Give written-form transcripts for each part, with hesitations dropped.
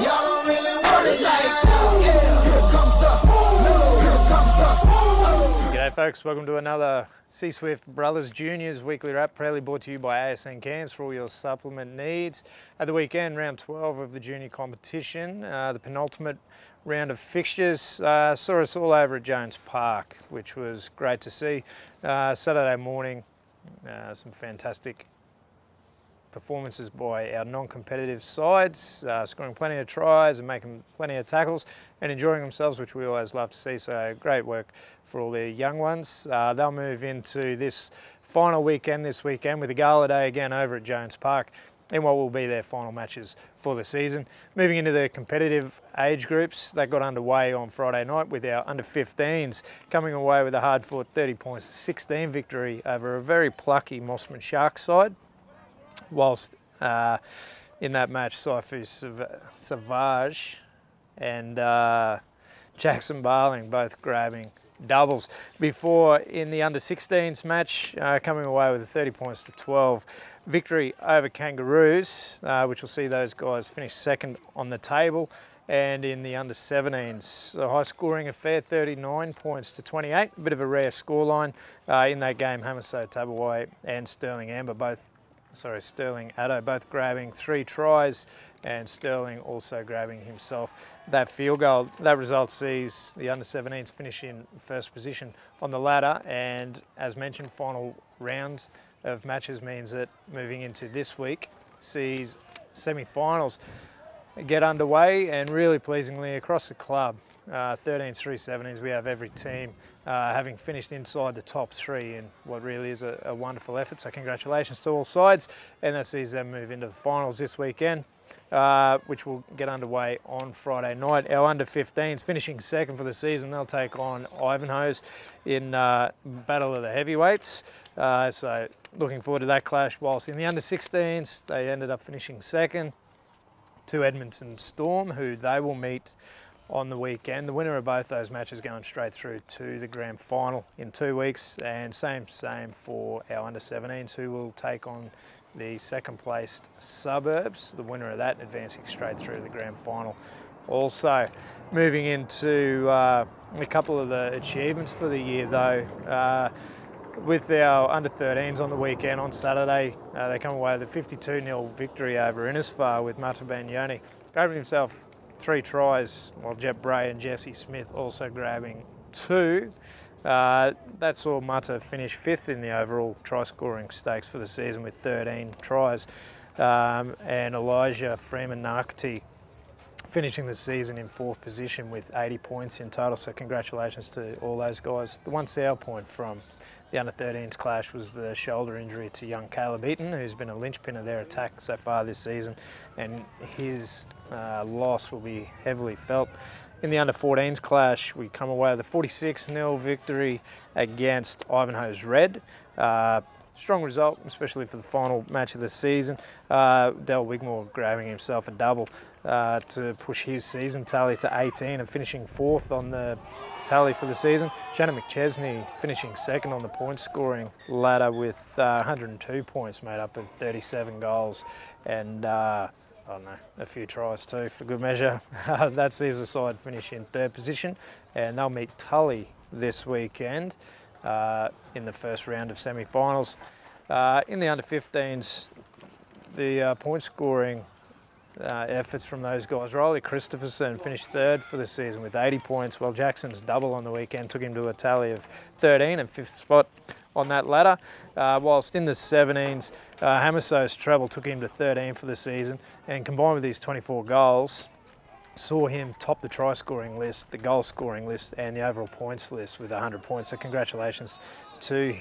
y'all don't really want it like that. Yeah, here comes the, no, here comes the. G'day folks, welcome to another C-Swift Brothers Juniors weekly wrap, proudly brought to you by ASN Cairns for all your supplement needs. At the weekend, round 12 of the junior competition, the penultimate round of fixtures saw us all over at Jones Park, which was great to see. Saturday morning, some fantastic performances by our non-competitive sides, scoring plenty of tries and making plenty of tackles and enjoying themselves, which we always love to see. So great work for all the young ones. They'll move into this final weekend this weekend with a gala day again over at Jones Park in what will be their final matches for the season. Moving into the competitive age groups, that got underway on Friday night with our under-15s coming away with a hard-fought 30 points to 16 victory over a very plucky Mossman Sharks side. Whilst in that match, Saifu Savage and Jackson Barling both grabbing doubles. Before, in the under-16s match, coming away with a 30 points to 12 victory over Kangaroos, which will see those guys finish second on the table. And in the under-17s, a high-scoring affair, 39 points to 28. A bit of a rare scoreline in that game. Hamaso Tabawai and Sterling Addo both grabbing 3 tries, and Sterling also grabbing himself that field goal. That result sees the under-17s finish in first position on the ladder, and as mentioned, final round of matches means that moving into this week sees semi-finals get underway, and really pleasingly across the club, 13s through 17s, we have every team having finished inside the top 3 in what really is a wonderful effort. So congratulations to all sides, and that sees them move into the finals this weekend, which will get underway on Friday night. Our under-15s finishing second for the season, they'll take on Ivanhoe's in Battle of the Heavyweights. So looking forward to that clash. Whilst in the under-16s, they ended up finishing second to Edmonton Storm, who they will meet on the weekend. The winner of both those matches going straight through to the grand final in 2 weeks, and same for our under-17s, who will take on the second placed Suburbs. The winner of that advancing straight through to the grand final. Also moving into a couple of the achievements for the year though, with our under-13s on the weekend on Saturday, they come away with a 52-0 victory over Innisfail, with Mata Banyoni grabbing himself 3 tries, while Jep Bray and Jesse Smith also grabbing 2. That saw Mata finish 5th in the overall try-scoring stakes for the season with 13 tries, and Elijah Freeman-Narkati finishing the season in 4th position with 80 points in total. So congratulations to all those guys. The one sour point from the under-13s clash was the shoulder injury to young Caleb Eaton, who's been a linchpin of their attack so far this season, and his loss will be heavily felt. In the under-14s clash, we come away with a 46-0 victory against Ivanhoe's Red. Strong result, especially for the final match of the season. Del Wigmore grabbing himself a double to push his season tally to 18 and finishing 4th on the tally for the season. Shannon McChesney finishing second on the point scoring ladder with 102 points, made up of 37 goals and I don't know, a few tries too for good measure. That sees the side finish in 3rd position, and they'll meet Tully this weekend in the first round of semi-finals. In the under-15s, the point scoring efforts from those guys. Riley Christopherson finished 3rd for the season with 80 points, while Jackson's double on the weekend took him to a tally of 13 and 5th spot on that ladder. Whilst in the 17s, Hamaso's treble took him to 13 for the season, and combined with his 24 goals, saw him top the try scoring list, the goal scoring list, and the overall points list with 100 points. So congratulations to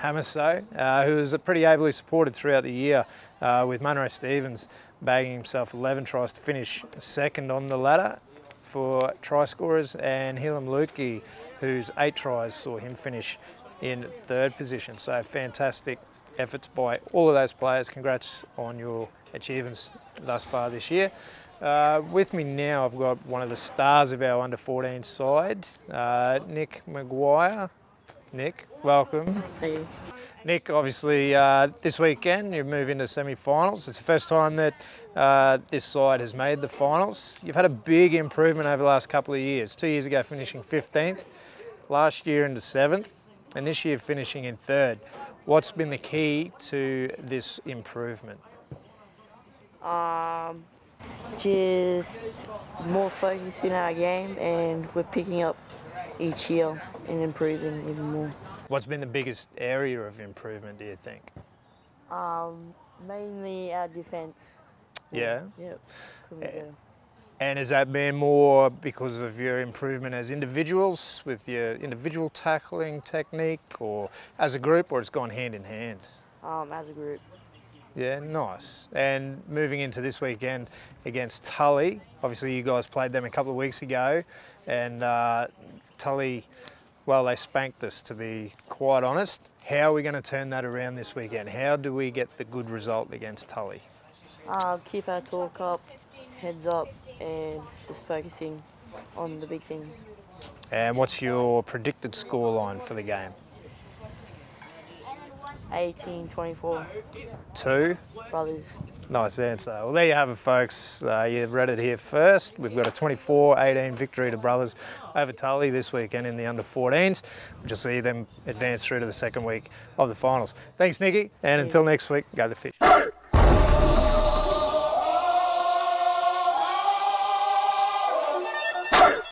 Hamaso, who was pretty ably supported throughout the year, with Munro Stevens bagging himself 11 tries to finish second on the ladder for try scorers, and Hilam Lukey, whose 8 tries saw him finish in 3rd position. So fantastic efforts by all of those players. Congrats on your achievements thus far this year. With me now, I've got one of the stars of our under-14 side, Nick Maguire. Nick, welcome. Hey. Nick, obviously this weekend you move into semi-finals. It's the first time that this side has made the finals. You've had a big improvement over the last couple of years. 2 years ago finishing 15th, last year into 7th, and this year finishing in 3rd. What's been the key to this improvement? Just more focus in our game, and we're picking up each year and improving even more. What's been the biggest area of improvement, do you think? Mainly our defence. Yeah? Yep. Could be better. And has that been more because of your improvement as individuals, with your individual tackling technique, or as a group, or it's gone hand in hand? As a group. Yeah, nice. And moving into this weekend against Tully, obviously you guys played them a couple of weeks ago, and Tully, well, they spanked us, to be quite honest. How are we going to turn that around this weekend? How do we get the good result against Tully? Keep our talk up, heads up, and just focusing on the big things. And what's your predicted scoreline for the game? 18-24. 2? Brothers. Nice answer. Well, there you have it, folks. You've read it here first. We've got a 24-18 victory to Brothers over Tully this weekend in the under-14s. We'll just see them advance through to the second week of the finals. Thanks, Nicky, and until next week, go the fish.